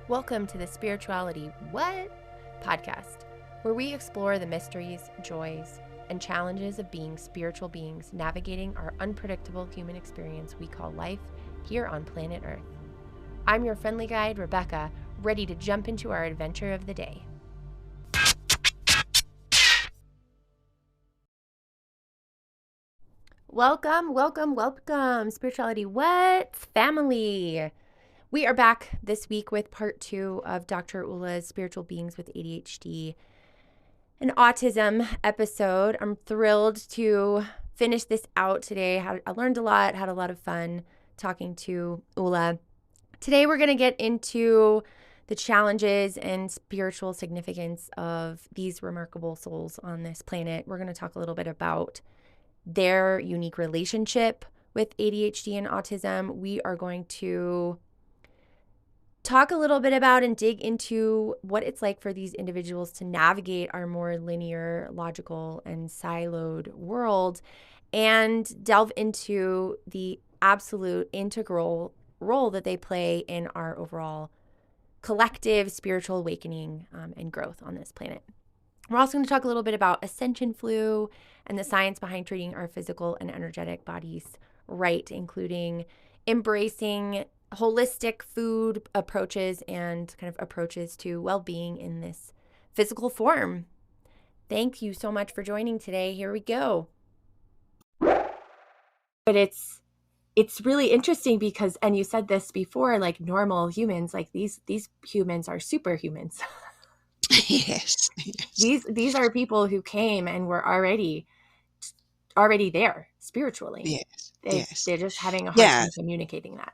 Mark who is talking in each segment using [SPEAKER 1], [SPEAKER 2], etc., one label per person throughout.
[SPEAKER 1] Welcome to the Spirituality What? Podcast, where we explore the mysteries, joys, and challenges of being spiritual beings navigating our unpredictable human experience we call life here on planet Earth. I'm your friendly guide, Rebecca, ready to jump into our adventure of the day. Welcome, Spirituality What? Family. We are back this week with part 2 of Dr. Ulla's Spiritual Beings with ADHD and Autism episode. I'm thrilled to finish this out today. I learned a lot, had a lot of fun talking to Ulla. Today we're going to get into the challenges and spiritual significance of these remarkable souls on this planet. We're going to talk a little bit about their unique relationship with ADHD and autism. We are going to talk a little bit about and dig into what it's like for these individuals to navigate our more linear, logical, and siloed world, and delve into the absolute integral role that they play in our overall collective spiritual awakening and growth on this planet. We're also going to talk a little bit about Ascension Flu and the science behind treating our physical and energetic bodies right, including embracing holistic food approaches and kind of approaches to well-being in this physical form. Thank you so much for joining today. Here we go. But it's really interesting because, and you said this before, like normal humans, like these humans are superhumans.
[SPEAKER 2] Yes.
[SPEAKER 1] These are people who came and were already there spiritually.
[SPEAKER 2] Yes.
[SPEAKER 1] They're just having a hard time communicating that.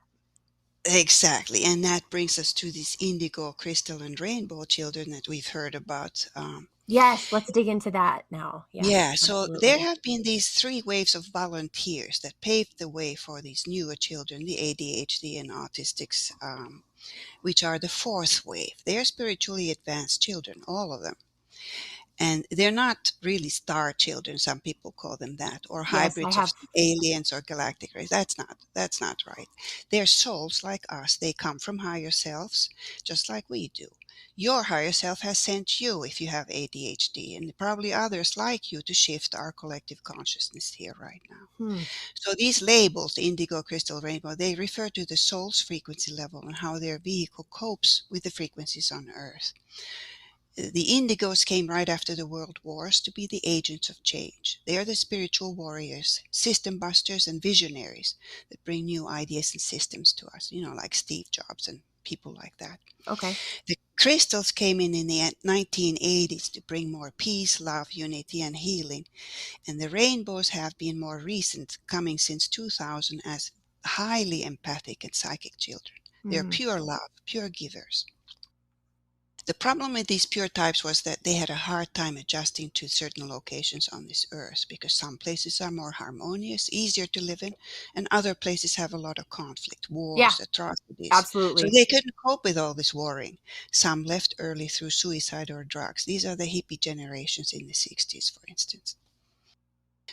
[SPEAKER 2] Exactly. And that brings us to these indigo, crystal, and rainbow children that we've heard about.
[SPEAKER 1] Yes, let's dig into that now.
[SPEAKER 2] So there have been these 3 waves of volunteers that paved the way for these newer children, the ADHD and autistics, which are the 4th wave. They're spiritually advanced children, all of them. And they're not really star children. Some people call them that, or hybrids of aliens or galactic race. That's not right. They're souls like us. They come from higher selves, just like we do. Your higher self has sent you, if you have ADHD, and probably others like you, to shift our collective consciousness here right now. So these labels, indigo, crystal, rainbow, they refer to the soul's frequency level and how their vehicle copes with the frequencies on Earth. The indigos came right after the world wars to be the agents of change. They are the spiritual warriors, system busters, and visionaries that bring new ideas and systems to us, like Steve Jobs and people like that.
[SPEAKER 1] Okay.
[SPEAKER 2] The crystals came in the 1980s to bring more peace, love, unity, and healing. And the rainbows have been more recent, coming since 2000 as highly empathic and psychic children. They're pure love, pure givers. The problem with these pure types was that they had a hard time adjusting to certain locations on this earth, because some places are more harmonious, easier to live in, and other places have a lot of conflict, wars, atrocities.
[SPEAKER 1] Absolutely.
[SPEAKER 2] So they couldn't cope with all this warring. Some left early through suicide or drugs. These are the hippie generations in the 60s, for instance.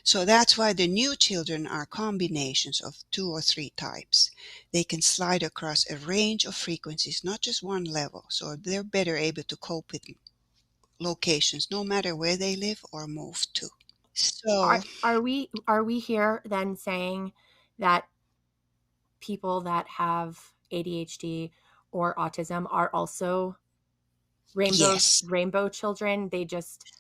[SPEAKER 2] So that's why the new children are combinations of 2 or 3 types. They can slide across a range of frequencies, not just one level. So they're better able to cope with locations, no matter where they live or move to. So
[SPEAKER 1] are we here then saying that people that have ADHD or autism are also rainbow children? They just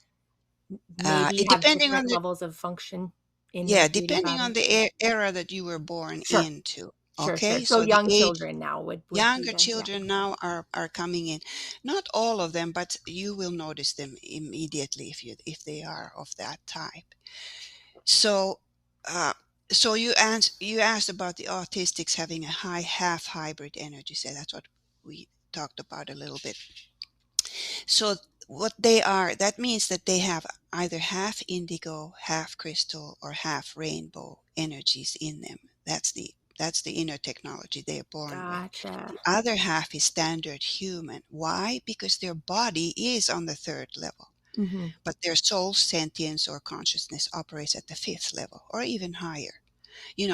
[SPEAKER 1] maybe have different levels of function in
[SPEAKER 2] depending on the era that you were born into. Okay,
[SPEAKER 1] so young children now would
[SPEAKER 2] younger children now are coming in. Not all of them, but you will notice them immediately if they are of that type. So you asked about the autistics having a high half hybrid energy. So that's what we talked about a little bit. So what they are, that means that they have either half indigo, half crystal, or half rainbow energies in them. That's the inner technology they are born with. The other half is standard human. Why? Because their body is on the 3rd level. But their soul sentience or consciousness operates at the 5th level or even higher.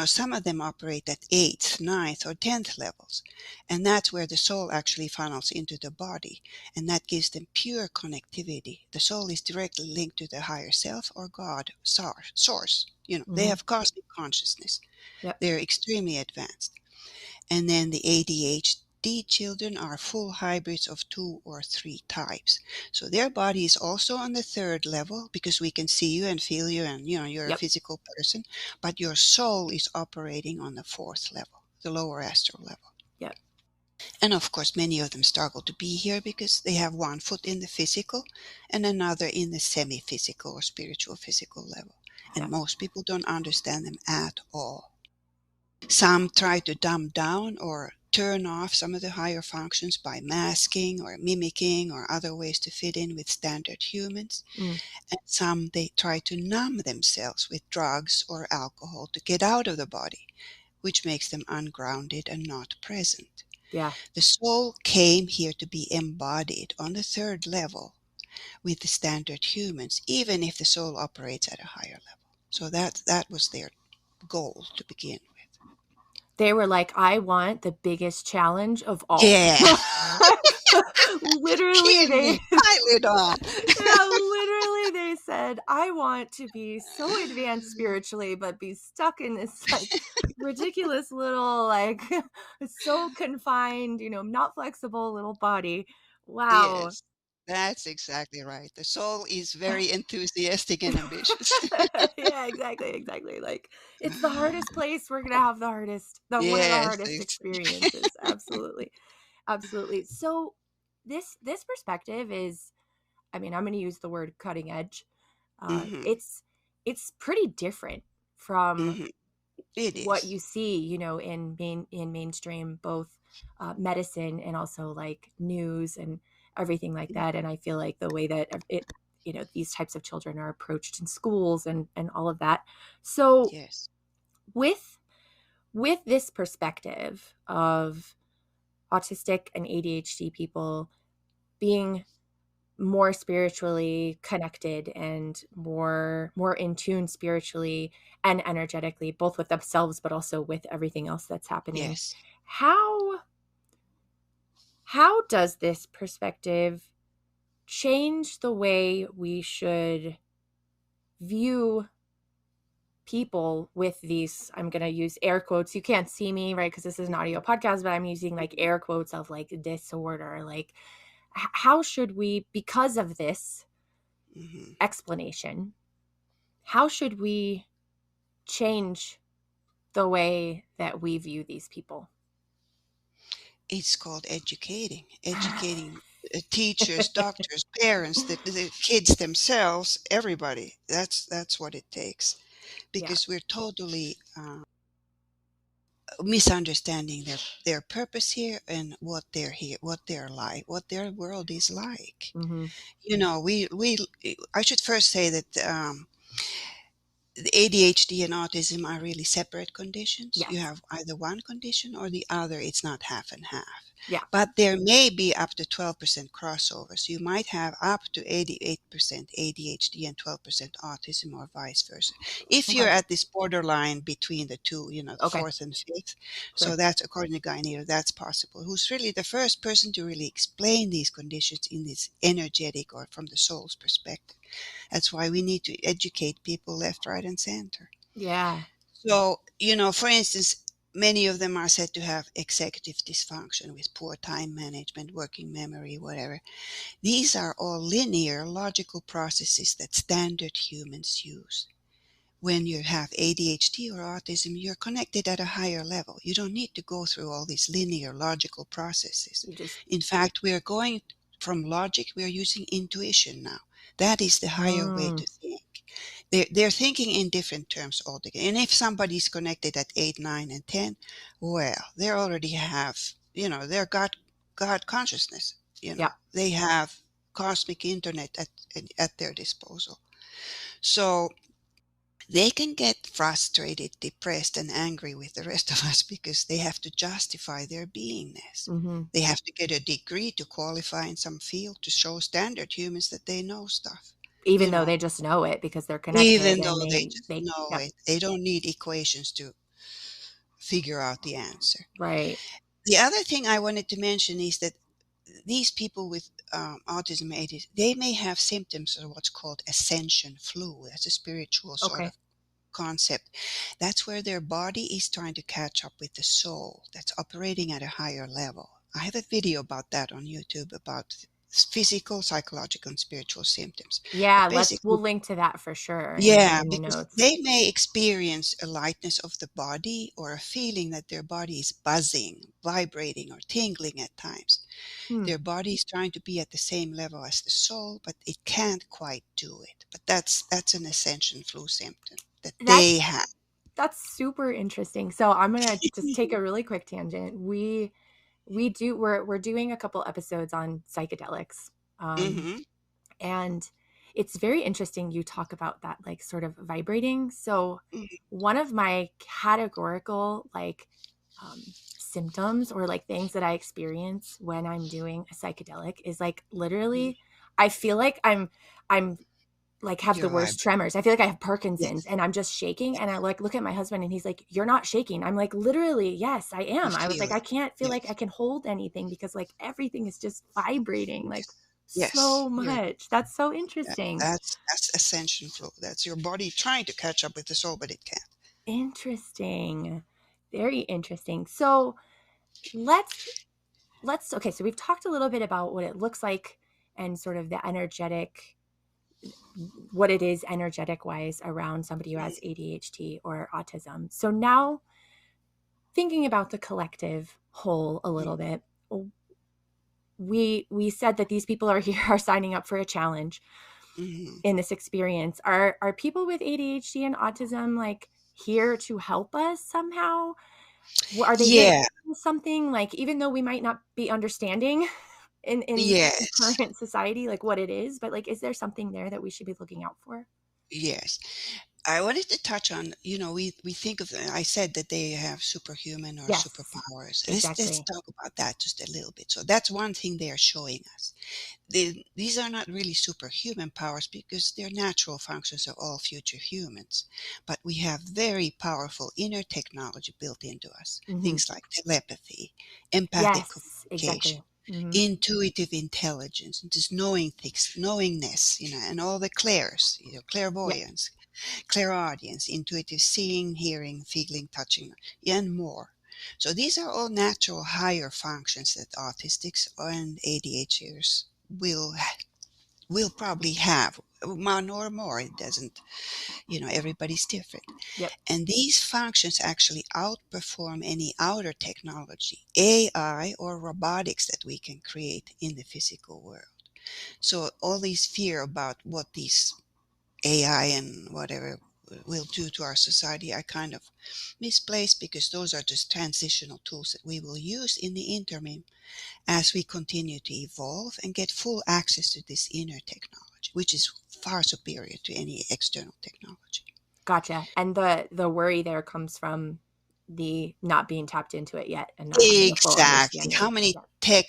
[SPEAKER 2] Some of them operate at 8th, ninth, or 10th levels. And that's where the soul actually funnels into the body. And that gives them pure connectivity. The soul is directly linked to the higher self or God, source. They
[SPEAKER 1] Mm-hmm.
[SPEAKER 2] have cosmic consciousness.
[SPEAKER 1] Yep.
[SPEAKER 2] They're extremely advanced. And then the ADHD children are full hybrids of 2 or 3 types. So their body is also on the 3rd level because we can see you and feel you and you're a
[SPEAKER 1] Yep.
[SPEAKER 2] physical person, but your soul is operating on the 4th level, the lower astral level.
[SPEAKER 1] Yep.
[SPEAKER 2] And of course, many of them struggle to be here because they have one foot in the physical and another in the semi-physical or spiritual physical level. And
[SPEAKER 1] Yep.
[SPEAKER 2] most people don't understand them at all. Some try to dumb down or turn off some of the higher functions by masking or mimicking or other ways to fit in with standard humans.
[SPEAKER 1] Mm.
[SPEAKER 2] And some they try to numb themselves with drugs or alcohol to get out of the body, which makes them ungrounded and not present.
[SPEAKER 1] Yeah.
[SPEAKER 2] The soul came here to be embodied on the 3rd level with the standard humans, even if the soul operates at a higher level. So that was their goal to begin with.
[SPEAKER 1] They were like, I want the biggest challenge of all.
[SPEAKER 2] Yeah.
[SPEAKER 1] Literally,
[SPEAKER 2] Give
[SPEAKER 1] they
[SPEAKER 2] me, pile it on.
[SPEAKER 1] yeah, literally they said, I want to be so advanced spiritually, but be stuck in this like ridiculous little like so confined, not flexible little body. Wow.
[SPEAKER 2] Yes, that's exactly right. The soul is very enthusiastic and ambitious.
[SPEAKER 1] Yeah, exactly. Like it's the hardest place. We're gonna have the one of the
[SPEAKER 2] Yes,
[SPEAKER 1] hardest experiences. Absolutely. So this perspective is, I mean, I'm going to use the word cutting edge.
[SPEAKER 2] hmm
[SPEAKER 1] It's pretty different from
[SPEAKER 2] hmm It
[SPEAKER 1] what
[SPEAKER 2] is.
[SPEAKER 1] you see, in mainstream, both medicine and also like news and everything like that. And I feel like the way that these types of children are approached in schools and all of that. So
[SPEAKER 2] Yes.
[SPEAKER 1] with this perspective of autistic and ADHD people being more spiritually connected and more in tune spiritually and energetically, both with themselves but also with everything else that's happening.
[SPEAKER 2] Yes.
[SPEAKER 1] How does this perspective change the way we should view people with these, I'm going to use air quotes, you can't see me, right, because this is an audio podcast, but I'm using like air quotes of like disorder, like how should we, because of this
[SPEAKER 2] hmm
[SPEAKER 1] explanation, how should we change the way that we view these people?
[SPEAKER 2] It's called educating teachers, doctors, parents, the kids themselves, everybody. That's what it takes,
[SPEAKER 1] Yeah.
[SPEAKER 2] because we're totally misunderstanding their purpose here and what they're here, what they're like, what their world is like.
[SPEAKER 1] Mm-hmm.
[SPEAKER 2] We I should first say that the ADHD and autism are really separate conditions. You
[SPEAKER 1] Yes.
[SPEAKER 2] have either one condition or the other. It's not half and half.
[SPEAKER 1] Yeah.
[SPEAKER 2] But there may be up to 12% crossovers. You might have up to 88% ADHD and 12% autism, or vice versa. If you're
[SPEAKER 1] Okay.
[SPEAKER 2] at this borderline between the two, the
[SPEAKER 1] Okay.
[SPEAKER 2] fourth and fifth.
[SPEAKER 1] Sure.
[SPEAKER 2] So that's, according to Guy, that's possible. Who's really the first person to really explain these conditions in this energetic or from the soul's perspective. That's why we need to educate people left, right, and center.
[SPEAKER 1] Yeah.
[SPEAKER 2] So, for instance, many of them are said to have executive dysfunction with poor time management, working memory, whatever. These are all linear, logical processes that standard humans use. When you have ADHD or autism, you're connected at a higher level. You don't need to go through all these linear, logical processes.
[SPEAKER 1] You just
[SPEAKER 2] In fact, we are going from logic, we are using intuition now. That is the higher way
[SPEAKER 1] mm,
[SPEAKER 2] to think. They're thinking in different terms altogether. And if somebody's connected at 8, 9, and 10, well, they already have, they're God consciousness.
[SPEAKER 1] yeah.
[SPEAKER 2] They have cosmic internet at their disposal. So they can get frustrated, depressed, and angry with the rest of us because they have to justify their beingness.
[SPEAKER 1] Mm-hmm.
[SPEAKER 2] They have to get a degree to qualify in some field to show standard humans that they know stuff.
[SPEAKER 1] Even
[SPEAKER 2] you
[SPEAKER 1] though
[SPEAKER 2] know,
[SPEAKER 1] they just know it because they're connected
[SPEAKER 2] even
[SPEAKER 1] and
[SPEAKER 2] though they just
[SPEAKER 1] they
[SPEAKER 2] know
[SPEAKER 1] yep,
[SPEAKER 2] it. They don't need equations to figure out the answer.
[SPEAKER 1] right.
[SPEAKER 2] The other thing I wanted to mention is that these people with autism ADHD, they may have symptoms of what's called Ascension Flu. That's a spiritual sort
[SPEAKER 1] Okay.
[SPEAKER 2] of concept. That's where their body is trying to catch up with the soul that's operating at a higher level. I have a video about that on YouTube about physical, psychological, and spiritual symptoms.
[SPEAKER 1] Yeah,
[SPEAKER 2] But
[SPEAKER 1] we'll
[SPEAKER 2] basically,
[SPEAKER 1] link to that for sure
[SPEAKER 2] yeah,
[SPEAKER 1] in the
[SPEAKER 2] because
[SPEAKER 1] notes.
[SPEAKER 2] they may experience a lightness of the body or a feeling that their body is buzzing, vibrating, or tingling at times.
[SPEAKER 1] Hmm.
[SPEAKER 2] Their body is trying to be at the same level as the soul, but it can't quite do it. But that's an ascension flu symptom that they
[SPEAKER 1] That's
[SPEAKER 2] have.
[SPEAKER 1] that's super interesting. So I'm gonna just take a really quick tangent. We're doing a couple episodes on psychedelics. Um,
[SPEAKER 2] Hmm.
[SPEAKER 1] and it's very interesting you talk about that like sort of vibrating. So one of my categorical like symptoms or like things that I experience when I'm doing a psychedelic is like literally I feel like I'm like have the
[SPEAKER 2] Your
[SPEAKER 1] worst
[SPEAKER 2] vibe.
[SPEAKER 1] tremors. I feel like I have Parkinson's
[SPEAKER 2] Yes,
[SPEAKER 1] and I'm just shaking and I
[SPEAKER 2] yes.
[SPEAKER 1] like look at my husband and he's like, "You're not shaking." I'm like, "Literally, yes, I
[SPEAKER 2] You
[SPEAKER 1] am." I was
[SPEAKER 2] feel
[SPEAKER 1] like, "I
[SPEAKER 2] it.
[SPEAKER 1] can't feel like I
[SPEAKER 2] Yes,
[SPEAKER 1] can hold anything because like everything is just vibrating like
[SPEAKER 2] yes, yes.
[SPEAKER 1] so much." That's so interesting.
[SPEAKER 2] That's ascension flow. That's your body trying to catch up with the soul, but it can't.
[SPEAKER 1] Interesting. Very interesting. So, let's okay, so we've talked a little bit about what it looks like and sort of the energetic what it is energetic wise around somebody who has ADHD or autism. So now thinking about the collective whole a little bit, we said that these people are here are signing up for a challenge
[SPEAKER 2] Mm-hmm.
[SPEAKER 1] in this experience. Are people with ADHD and autism like here to help us somehow? Are they here to
[SPEAKER 2] Yeah.
[SPEAKER 1] teach us something like even though we might not be understanding in
[SPEAKER 2] Yes.
[SPEAKER 1] current society like what it is, but like is there something there that we should be looking out for?
[SPEAKER 2] Yes. I wanted to touch on, we think of, I said that they have superhuman or
[SPEAKER 1] Yes,
[SPEAKER 2] superpowers. Let's
[SPEAKER 1] exactly.
[SPEAKER 2] talk about that just a little bit. So that's one thing they are showing us. These are not really superhuman powers because they're natural functions of all future humans. But we have very powerful inner technology built into us.
[SPEAKER 1] Hmm.
[SPEAKER 2] Things like telepathy, empathic
[SPEAKER 1] Yes,
[SPEAKER 2] communication,
[SPEAKER 1] exactly. Hmm.
[SPEAKER 2] intuitive intelligence, and just knowing things, knowingness, and all the clairs,
[SPEAKER 1] Yep.
[SPEAKER 2] clairvoyance, clairaudience, intuitive seeing, hearing, feeling, touching, and more. So these are all natural higher functions that autistics and ADHDers will probably have one or more. It doesn't, everybody's different.
[SPEAKER 1] Yep.
[SPEAKER 2] And these functions actually outperform any outer technology, AI or robotics that we can create in the physical world. So all these fear about what these AI and whatever will do to our society are kind of misplaced because those are just transitional tools that we will use in the interim as we continue to evolve and get full access to this inner technology, which is far superior to any external technology.
[SPEAKER 1] Gotcha. And the worry there comes from the not being tapped into it yet and not having a full
[SPEAKER 2] Exactly. How
[SPEAKER 1] understanding.
[SPEAKER 2] many
[SPEAKER 1] Yeah.
[SPEAKER 2] tech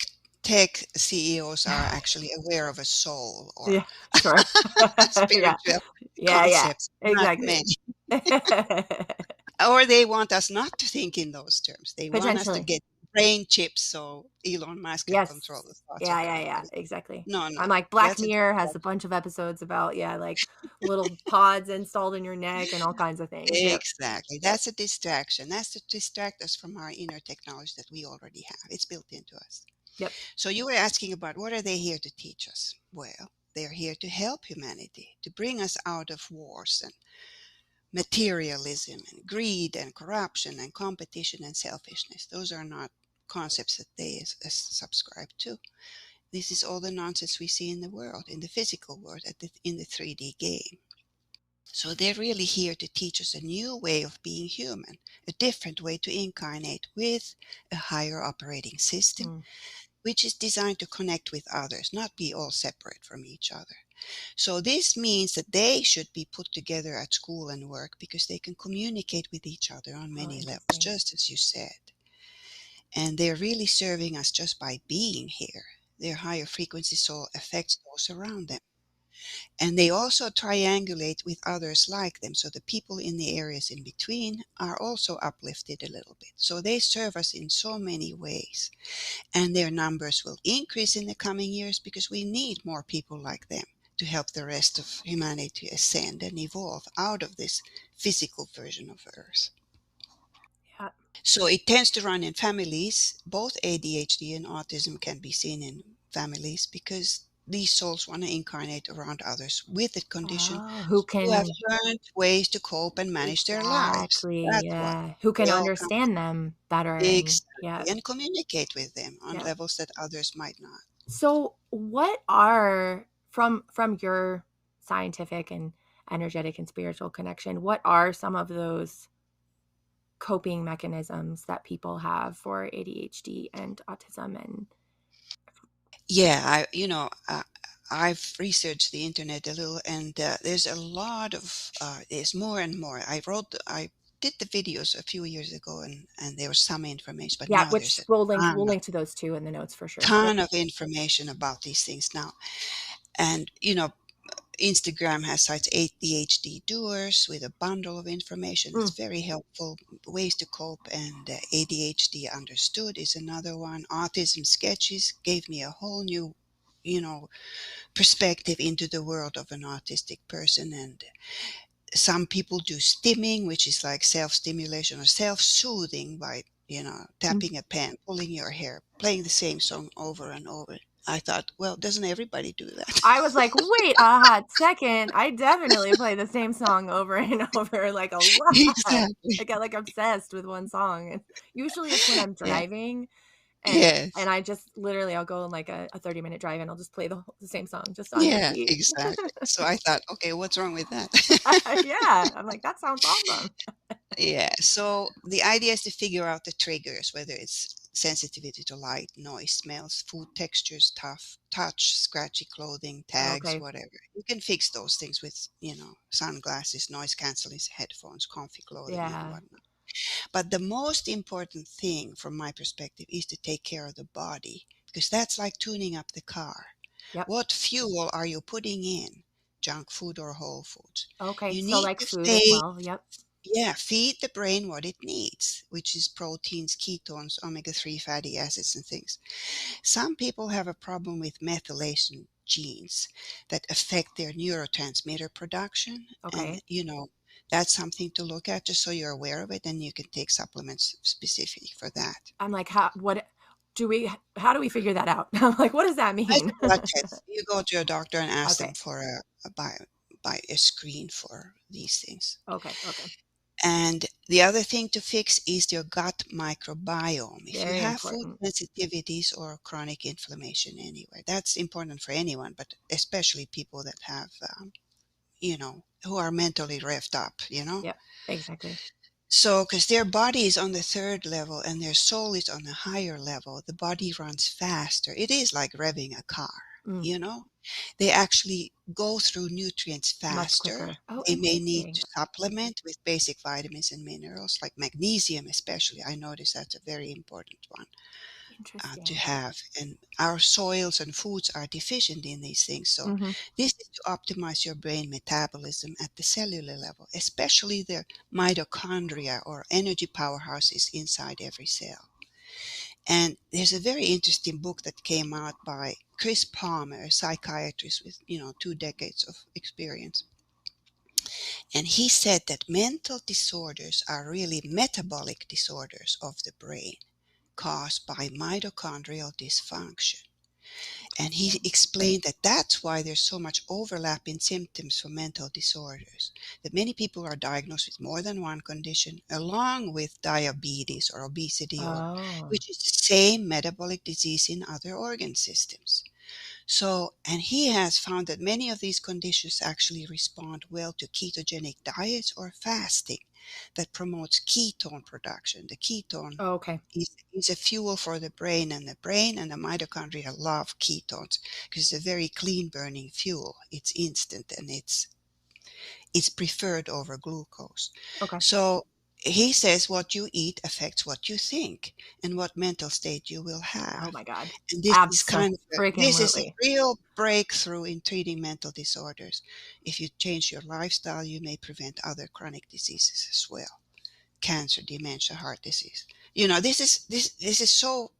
[SPEAKER 2] CEOs are actually aware of a soul or
[SPEAKER 1] Yeah, sure. Yeah.
[SPEAKER 2] spiritual
[SPEAKER 1] Yeah, yeah.
[SPEAKER 2] concepts? Not
[SPEAKER 1] Exactly.
[SPEAKER 2] many. Or they want us not to think in those terms. They want us to
[SPEAKER 1] Potentially.
[SPEAKER 2] get brain chips so Elon Musk can
[SPEAKER 1] Yes.
[SPEAKER 2] control the thoughts of
[SPEAKER 1] Yeah, yeah, yeah,
[SPEAKER 2] everybody.
[SPEAKER 1] exactly.
[SPEAKER 2] No, no,
[SPEAKER 1] I'm like Black
[SPEAKER 2] that's a
[SPEAKER 1] Mirror has a
[SPEAKER 2] distraction.
[SPEAKER 1] bunch of episodes about, yeah, like little pods installed in your neck and all kinds of things. Yep.
[SPEAKER 2] Exactly.
[SPEAKER 1] Yep.
[SPEAKER 2] That's a distraction. That's to distract us from our inner technology that we already have. It's built into us.
[SPEAKER 1] Yep.
[SPEAKER 2] So you were asking about what are they here to teach us? Well, they're here to help humanity, to bring us out of wars and materialism and greed and corruption and competition and selfishness. Those are not concepts that they subscribe to. This is all the nonsense we see in the world, in the physical world, in the 3D game. So they're really here to teach us a new way of being human, a different way to incarnate with a higher operating system,
[SPEAKER 1] Mm,
[SPEAKER 2] which is designed to connect with others, not be all separate from each other. So this means that they should be put together at school and work because they can communicate with each other on
[SPEAKER 1] oh,
[SPEAKER 2] many levels,
[SPEAKER 1] interesting.
[SPEAKER 2] just as you said. And they're really serving us just by being here. Their higher frequency soul affects those around them. And they also triangulate with others like them. So the people in the areas in between are also uplifted a little bit. So they serve us in so many ways. And their numbers will increase in the coming years because we need more people like them to help the rest of humanity ascend and evolve out of this physical version of Earth.
[SPEAKER 1] Yeah.
[SPEAKER 2] So it tends to run in families. Both ADHD and autism can be seen in families because these souls want to incarnate around others with the condition
[SPEAKER 1] Oh, who
[SPEAKER 2] who have
[SPEAKER 1] can
[SPEAKER 2] learned ways to cope and manage their lives.
[SPEAKER 1] exactly,
[SPEAKER 2] That's why
[SPEAKER 1] yeah, who can
[SPEAKER 2] they all come
[SPEAKER 1] understand them better and yeah,
[SPEAKER 2] exactly and communicate with them on
[SPEAKER 1] yeah.
[SPEAKER 2] levels that others might not.
[SPEAKER 1] So, what are from your scientific and energetic and spiritual connection, what are some of those coping mechanisms that people have for ADHD and autism and
[SPEAKER 2] Yeah, I've researched the internet a little, and there's a lot of there's more and more. I did the videos a few years ago, and there was some information, but
[SPEAKER 1] yeah,
[SPEAKER 2] now there's
[SPEAKER 1] which
[SPEAKER 2] a
[SPEAKER 1] we'll
[SPEAKER 2] ton of
[SPEAKER 1] link to those 2 in the notes for sure. Yep.
[SPEAKER 2] ton of information about these things now. And Instagram has sites ADHD doers with a bundle of information. It's
[SPEAKER 1] Mm,
[SPEAKER 2] very helpful ways to cope, and ADHD understood is another one. Autism sketches gave me a whole new, you know, perspective into the world of an autistic person. And some people do stimming, which is like self-stimulation or self-soothing by
[SPEAKER 1] mm.
[SPEAKER 2] tapping a pen, pulling your hair, playing the same song over and over. I thought, well, doesn't everybody do that?
[SPEAKER 1] I was like, "Wait a hot second, I definitely play the same song over and over, like, a lot."
[SPEAKER 2] Exactly.
[SPEAKER 1] I got, like, obsessed with one song, and usually it's when I'm
[SPEAKER 2] Yeah.
[SPEAKER 1] driving, and
[SPEAKER 2] Yes.
[SPEAKER 1] I just literally I'll go on, like, a 30-minute drive, and I'll just play the same song just on
[SPEAKER 2] Yeah,
[SPEAKER 1] repeat.
[SPEAKER 2] exactly. So I thought, okay, what's wrong with that?
[SPEAKER 1] Yeah, I'm like, "That sounds awesome."
[SPEAKER 2] Yeah. So the idea is to figure out the triggers, whether it's sensitivity to light, noise, smells, food textures, tough touch, scratchy clothing, tags,
[SPEAKER 1] Okay.
[SPEAKER 2] whatever. You can fix those things with, sunglasses, noise canceling headphones, comfy clothing, and
[SPEAKER 1] Yeah.
[SPEAKER 2] whatnot. But the most important thing from my perspective is to take care of the body because that's like tuning up the car.
[SPEAKER 1] Yep.
[SPEAKER 2] What fuel are you putting in? Junk food or whole foods?
[SPEAKER 1] Okay,
[SPEAKER 2] You
[SPEAKER 1] so,
[SPEAKER 2] need
[SPEAKER 1] like,
[SPEAKER 2] to
[SPEAKER 1] food as
[SPEAKER 2] stay,
[SPEAKER 1] well, yep.
[SPEAKER 2] yeah, feed the brain what it needs, which is proteins, ketones, omega-3 fatty acids, and things. Some people have a problem with methylation genes that affect their neurotransmitter production. And,
[SPEAKER 1] Okay.
[SPEAKER 2] that's something to look at just so you're aware of it, and you can take supplements specific for that.
[SPEAKER 1] I'm like, how do we figure that out? I'm like, "What does that
[SPEAKER 2] It's
[SPEAKER 1] mean?"
[SPEAKER 2] a blood test. You go to your doctor and ask them
[SPEAKER 1] Okay.
[SPEAKER 2] for a screen for these things.
[SPEAKER 1] Okay, okay.
[SPEAKER 2] And the other thing to fix is your gut microbiome. If you
[SPEAKER 1] Very
[SPEAKER 2] have food
[SPEAKER 1] important.
[SPEAKER 2] sensitivities or chronic inflammation anywhere, that's important for anyone, but especially people that have, who are mentally revved up.
[SPEAKER 1] Yep, exactly.
[SPEAKER 2] So, because their body is on the third level and their soul is on a higher level, the body runs faster. It is like revving a car,
[SPEAKER 1] Mm,
[SPEAKER 2] you know? They actually go through nutrients
[SPEAKER 1] much
[SPEAKER 2] faster.
[SPEAKER 1] quicker. Oh,
[SPEAKER 2] They may need
[SPEAKER 1] interesting.
[SPEAKER 2] to supplement with basic vitamins and minerals, like magnesium, especially. I notice that's a very important one to
[SPEAKER 1] Interesting.
[SPEAKER 2] have. And our soils and foods are deficient in these things. So,
[SPEAKER 1] Mhm.
[SPEAKER 2] this is to optimize your brain metabolism at the cellular level, especially the mitochondria or energy powerhouses inside every cell. And there's a very interesting book that came out by Chris Palmer, a psychiatrist with, 2 decades of experience. And he said that mental disorders are really metabolic disorders of the brain caused by mitochondrial dysfunction. And he
[SPEAKER 1] Interesting.
[SPEAKER 2] explained that that's why there's so much overlap in symptoms for mental disorders. That many people are diagnosed with more than one condition, along with diabetes or obesity, or
[SPEAKER 1] Oh,
[SPEAKER 2] which is the same metabolic disease in other organ systems. So, and he has found that many of these conditions actually respond well to ketogenic diets or fasting that promotes ketone production. The ketone
[SPEAKER 1] okay.
[SPEAKER 2] is a fuel for the brain, and the mitochondria love ketones because it's a very clean burning fuel. It's instant and it's preferred over glucose.
[SPEAKER 1] Okay.
[SPEAKER 2] So he says what you eat affects what you think and what mental state you will
[SPEAKER 1] Oh
[SPEAKER 2] have.
[SPEAKER 1] my God.
[SPEAKER 2] And this is a
[SPEAKER 1] Abso-freaking-lutely.
[SPEAKER 2] real breakthrough in treating mental disorders. If you change your lifestyle, you may prevent other chronic diseases as well. Cancer, dementia, heart disease. This is so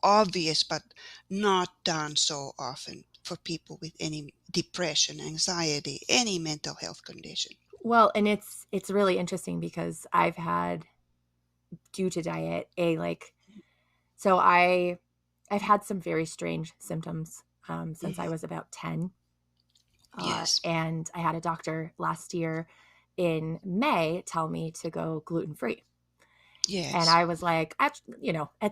[SPEAKER 2] obvious, but not done so often for people with any depression, anxiety, any mental health condition.
[SPEAKER 1] Well, and it's really interesting because I've had, due to diet, so I've had some very strange symptoms since I
[SPEAKER 2] Hmm.
[SPEAKER 1] was about 10.
[SPEAKER 2] Yes,
[SPEAKER 1] And I had a doctor last year in May tell me to go gluten free. And
[SPEAKER 2] yes,
[SPEAKER 1] I was like, at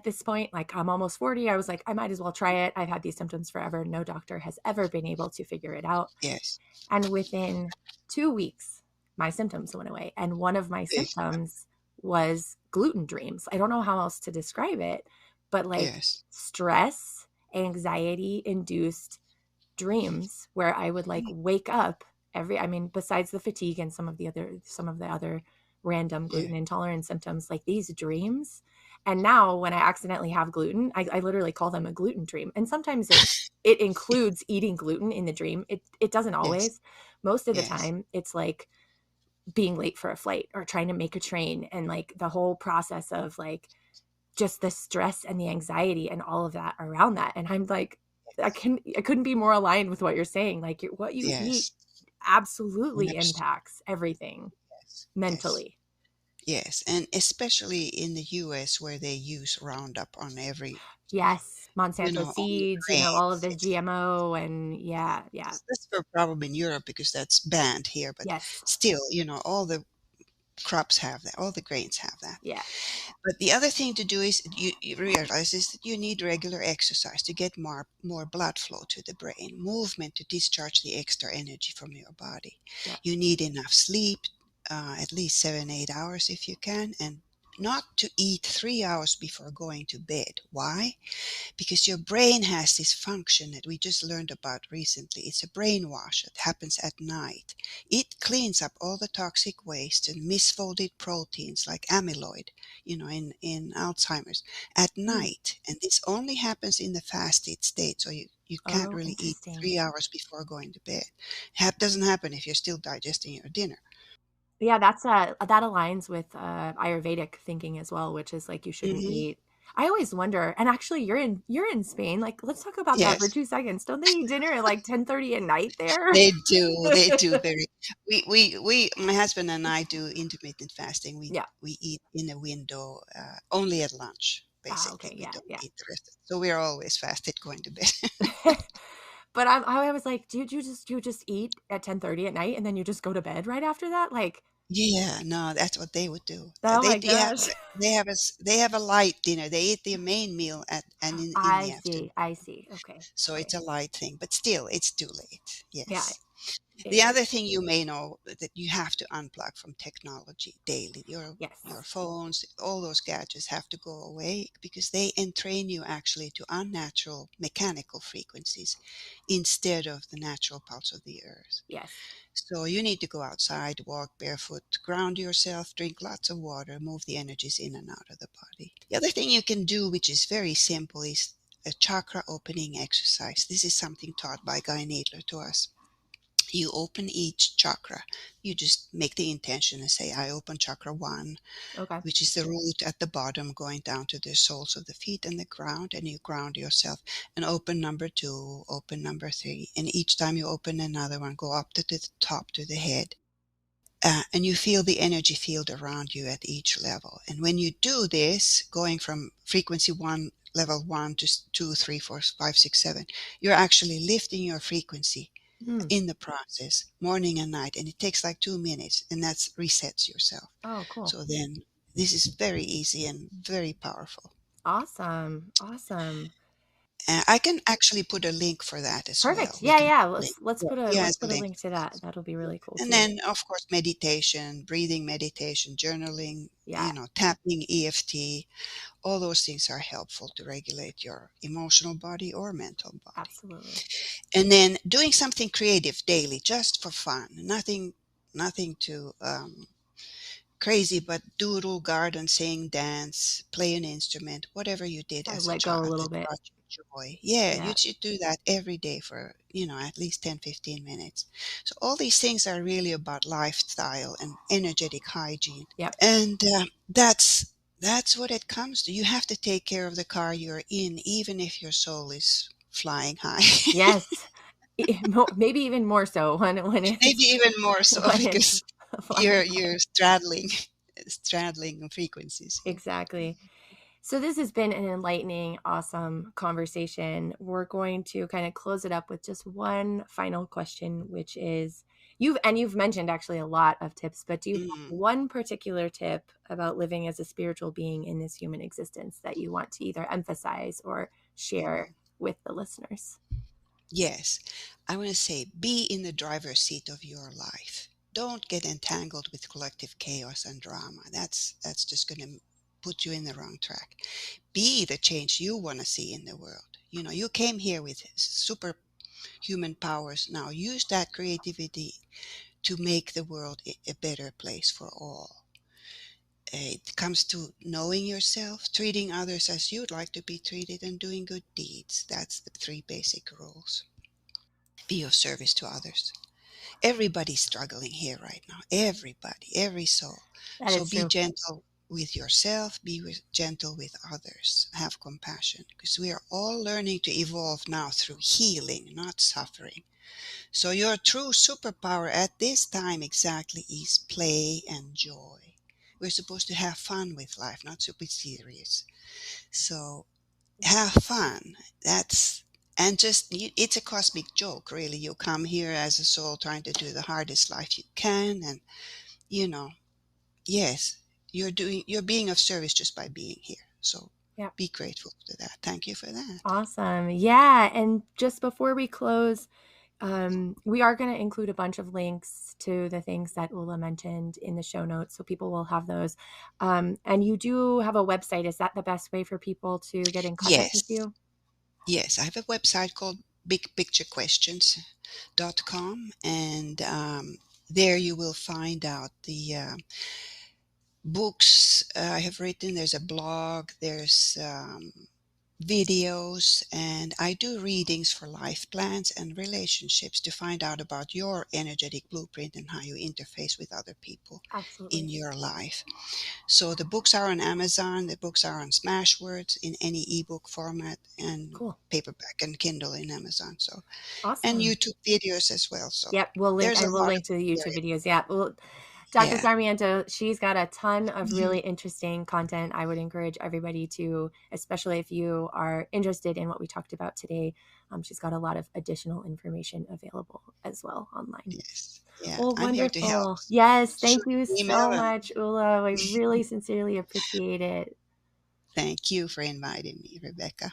[SPEAKER 1] this point, like I'm almost 40, I was like, I might as well try it. I've had these symptoms forever. No doctor has ever been able to figure it out.
[SPEAKER 2] yes.
[SPEAKER 1] And within 2 weeks, my symptoms went away. And one of my
[SPEAKER 2] Yes,
[SPEAKER 1] symptoms was gluten dreams. I don't know how else to describe it, but like
[SPEAKER 2] yes.
[SPEAKER 1] stress, anxiety induced dreams where I would like
[SPEAKER 2] Mm,
[SPEAKER 1] wake up besides the fatigue and some of the other random
[SPEAKER 2] yeah,
[SPEAKER 1] gluten intolerance symptoms, like these dreams. And now when I accidentally have gluten, I literally call them a gluten dream. And sometimes it includes eating gluten in the dream. It doesn't
[SPEAKER 2] yes,
[SPEAKER 1] always. Most of the
[SPEAKER 2] yes,
[SPEAKER 1] time it's like being late for a flight or trying to make a train, and like the whole process of like just the stress and the anxiety and all of that around that. And I'm like, I couldn't be more aligned with what you're saying. Like what you eat
[SPEAKER 2] yes.
[SPEAKER 1] absolutely
[SPEAKER 2] Yes,
[SPEAKER 1] impacts everything
[SPEAKER 2] yes,
[SPEAKER 1] mentally.
[SPEAKER 2] yes. And especially in the US where they use Roundup on every,
[SPEAKER 1] Yes, Monsanto
[SPEAKER 2] on the
[SPEAKER 1] seeds, all of
[SPEAKER 2] grains.
[SPEAKER 1] this GMO, and yeah, yeah.
[SPEAKER 2] That's for problem in Europe because that's banned here, but
[SPEAKER 1] Yes.
[SPEAKER 2] still, all the crops have that, all the grains have that.
[SPEAKER 1] Yeah.
[SPEAKER 2] But the other thing to do is you realize is that you need regular exercise to get more blood flow to the brain, movement to discharge the extra energy from your body.
[SPEAKER 1] Yeah.
[SPEAKER 2] You need enough sleep, at least 7, 8 hours if you can, and not to eat 3 hours before going to bed. Why? Because your brain has this function that we just learned about recently. It's a brainwash that happens at night. It cleans up all the toxic waste and misfolded proteins like amyloid, in Alzheimer's at
[SPEAKER 1] Hmm.
[SPEAKER 2] night. And this only happens in the fasted state. So you can't
[SPEAKER 1] Oh,
[SPEAKER 2] really eat
[SPEAKER 1] interesting.
[SPEAKER 2] 3 hours before going to bed. Doesn't happen if you're still digesting your dinner.
[SPEAKER 1] Yeah, that aligns with Ayurvedic thinking as well, which is like you shouldn't
[SPEAKER 2] Hmm.
[SPEAKER 1] eat. I always wonder, and actually you're in Spain. Like, let's talk about that for
[SPEAKER 2] Yes.
[SPEAKER 1] 2 seconds. Don't they eat dinner at like 10:30 at night there?
[SPEAKER 2] They do very. My husband and I do intermittent fasting. We
[SPEAKER 1] Yeah.
[SPEAKER 2] we eat in a window, only at lunch,
[SPEAKER 1] Ah,
[SPEAKER 2] basically.
[SPEAKER 1] okay.
[SPEAKER 2] We
[SPEAKER 1] Yeah,
[SPEAKER 2] don't
[SPEAKER 1] yeah.
[SPEAKER 2] eat the rest. So we're always fasted going to bed.
[SPEAKER 1] But I was like, do you just eat at 10:30 at night and then you just go to bed right after that? Like,
[SPEAKER 2] Yeah, no, that's what they would do.
[SPEAKER 1] oh
[SPEAKER 2] They
[SPEAKER 1] my
[SPEAKER 2] do have
[SPEAKER 1] gosh.
[SPEAKER 2] they have a light dinner. They eat their main meal in the
[SPEAKER 1] I
[SPEAKER 2] afternoon.
[SPEAKER 1] see. I see. Okay.
[SPEAKER 2] So it's
[SPEAKER 1] Okay.
[SPEAKER 2] a light thing, but still, it's too late.
[SPEAKER 1] Yeah,
[SPEAKER 2] Yes.
[SPEAKER 1] it
[SPEAKER 2] The
[SPEAKER 1] is.
[SPEAKER 2] other thing you may know that you have to unplug from technology daily. Your
[SPEAKER 1] Yes.
[SPEAKER 2] phones, all those gadgets have to go away because they entrain you actually to unnatural mechanical frequencies instead of the natural pulse of the earth.
[SPEAKER 1] Yes.
[SPEAKER 2] So you need to go outside, walk barefoot, ground yourself, drink lots of water, move the energies in and out of the body. The other thing you can do, which is very simple, is a chakra opening exercise. This is something taught by Guy Needler to us. You open each chakra. You just make the intention and say, I open chakra 1,
[SPEAKER 1] Okay.
[SPEAKER 2] which is the root at the bottom going down to the soles of the feet and the ground, and you ground yourself. And open number 2, open number 3. And each time you open another one, go up to the top to the head. And you feel the energy field around you at each level. And when you do this, going from frequency 1, level 1 to 2, 3, 4, 5, 6, 7, you're actually lifting your frequency
[SPEAKER 1] Hmm.
[SPEAKER 2] in the process, morning and night, and it takes like 2 minutes, and that resets yourself.
[SPEAKER 1] Oh, cool.
[SPEAKER 2] So then, this is very easy and very powerful.
[SPEAKER 1] Awesome. Awesome.
[SPEAKER 2] I can actually put a link for that as well.
[SPEAKER 1] Perfect.
[SPEAKER 2] We
[SPEAKER 1] Yeah,
[SPEAKER 2] can
[SPEAKER 1] yeah.
[SPEAKER 2] put a link.
[SPEAKER 1] Let's
[SPEAKER 2] Yeah,
[SPEAKER 1] put a
[SPEAKER 2] he
[SPEAKER 1] let's
[SPEAKER 2] has a
[SPEAKER 1] put a
[SPEAKER 2] link.
[SPEAKER 1] link to that. That'll be really cool
[SPEAKER 2] And
[SPEAKER 1] too.
[SPEAKER 2] then, of course, meditation, breathing meditation, journaling,
[SPEAKER 1] Yeah,
[SPEAKER 2] tapping, EFT, all those things are helpful to regulate your emotional body or mental body.
[SPEAKER 1] absolutely.
[SPEAKER 2] And then doing something creative daily just for fun, nothing to crazy, but doodle, garden, sing, dance, play an instrument, whatever you did
[SPEAKER 1] I
[SPEAKER 2] as a
[SPEAKER 1] let go a
[SPEAKER 2] child
[SPEAKER 1] little
[SPEAKER 2] that
[SPEAKER 1] bit.
[SPEAKER 2] brought you joy. Yeah, you
[SPEAKER 1] Yeah.
[SPEAKER 2] should do that every day for, at least 10, 15 minutes. So all these things are really about lifestyle and energetic hygiene.
[SPEAKER 1] Yep.
[SPEAKER 2] And that's what it comes to. You have to take care of the car you're in, even if your soul is flying high.
[SPEAKER 1] Yes. Maybe even more so when
[SPEAKER 2] Maybe
[SPEAKER 1] it's
[SPEAKER 2] even more so
[SPEAKER 1] when it's
[SPEAKER 2] because you're
[SPEAKER 1] flying high.
[SPEAKER 2] you're straddling straddling frequencies here.
[SPEAKER 1] Exactly. So this has been an enlightening, awesome conversation. We're going to kind of close it up with just one final question, which is you've mentioned actually a lot of tips, but do you have
[SPEAKER 2] Mm.
[SPEAKER 1] one particular tip about living as a spiritual being in this human existence that you want to either emphasize or share with the listeners?
[SPEAKER 2] Yes, I want to say be in the driver's seat of your life. Don't get entangled with collective chaos and drama. That's just going to put you in the wrong track. Be the change you want to see in the world. You came here with superhuman powers. Now use that creativity to make the world a better place for all. It comes to knowing yourself, treating others as you'd like to be treated, and doing good deeds. That's the three basic rules. Be of service to others. Everybody's struggling here right now. Everybody, every soul.
[SPEAKER 1] That
[SPEAKER 2] So
[SPEAKER 1] is
[SPEAKER 2] be
[SPEAKER 1] true.
[SPEAKER 2] gentle with yourself, gentle with others, have compassion, because we are all learning to evolve now through healing, not suffering. So your true superpower at this time exactly is play and joy. We're supposed to have fun with life, not to be serious. So have fun. And just it's a cosmic joke, really. You come here as a soul trying to do the hardest life you can, and you know, yes, you're being of service just by being here. So
[SPEAKER 1] Yeah.
[SPEAKER 2] be grateful to that. Thank you for that.
[SPEAKER 1] Awesome. Yeah. And just before we close, we are going to include a bunch of links to the things that Ulla mentioned in the show notes, so people will have those. And you do have a website. Is that the best way for people to get in contact with
[SPEAKER 2] Yes,
[SPEAKER 1] you?
[SPEAKER 2] yes, I have a website called bigpicturequestions.com, and there you will find out the books I have written. There's a blog, there's videos, and I do readings for life plans and relationships to find out about your energetic blueprint and how you interface with other people in
[SPEAKER 1] Absolutely.
[SPEAKER 2] your life. So the books are on Amazon, the books are on Smashwords in any ebook format, and
[SPEAKER 1] Cool.
[SPEAKER 2] paperback and Kindle in Amazon. So, and
[SPEAKER 1] Awesome.
[SPEAKER 2] YouTube videos as well. So
[SPEAKER 1] Yep.
[SPEAKER 2] there's a
[SPEAKER 1] We'll
[SPEAKER 2] lot of
[SPEAKER 1] link to the YouTube
[SPEAKER 2] material.
[SPEAKER 1] videos. Yeah. Well, Dr.
[SPEAKER 2] Yeah.
[SPEAKER 1] Sarmiento, she's got a ton of
[SPEAKER 2] Mhm.
[SPEAKER 1] really interesting content. I would encourage everybody to, especially if you are interested in what we talked about today, she's got a lot of additional information available as well online.
[SPEAKER 2] Yes. Yeah.
[SPEAKER 1] Well,
[SPEAKER 2] I'm here to help.
[SPEAKER 1] wonderful. Yes.
[SPEAKER 2] Shoot
[SPEAKER 1] Thank you
[SPEAKER 2] an email,
[SPEAKER 1] so
[SPEAKER 2] and
[SPEAKER 1] much, Ulla. I really sincerely appreciate it.
[SPEAKER 2] thank you for inviting me, Rebecca.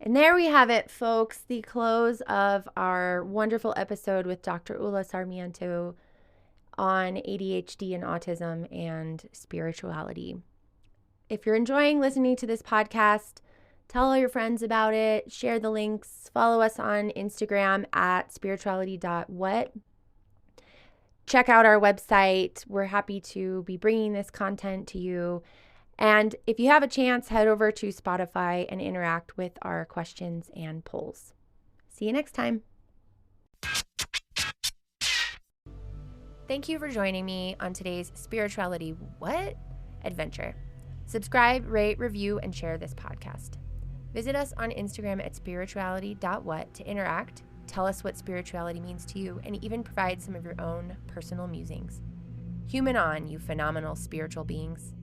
[SPEAKER 1] And there we have it, folks. The close of our wonderful episode with Dr. Ulla Sarmiento on ADHD and autism and spirituality. If you're enjoying listening to this podcast, tell all your friends about it, share the links, follow us on Instagram at spirituality.what. Check out our website. We're happy to be bringing this content to you. And if you have a chance, head over to Spotify and interact with our questions and polls. See you next time. Thank you for joining me on today's Spirituality What? Adventure. Subscribe, rate, review, and share this podcast. Visit us on Instagram at spirituality.what to interact, tell us what spirituality means to you, and even provide some of your own personal musings. Human on, you phenomenal spiritual beings.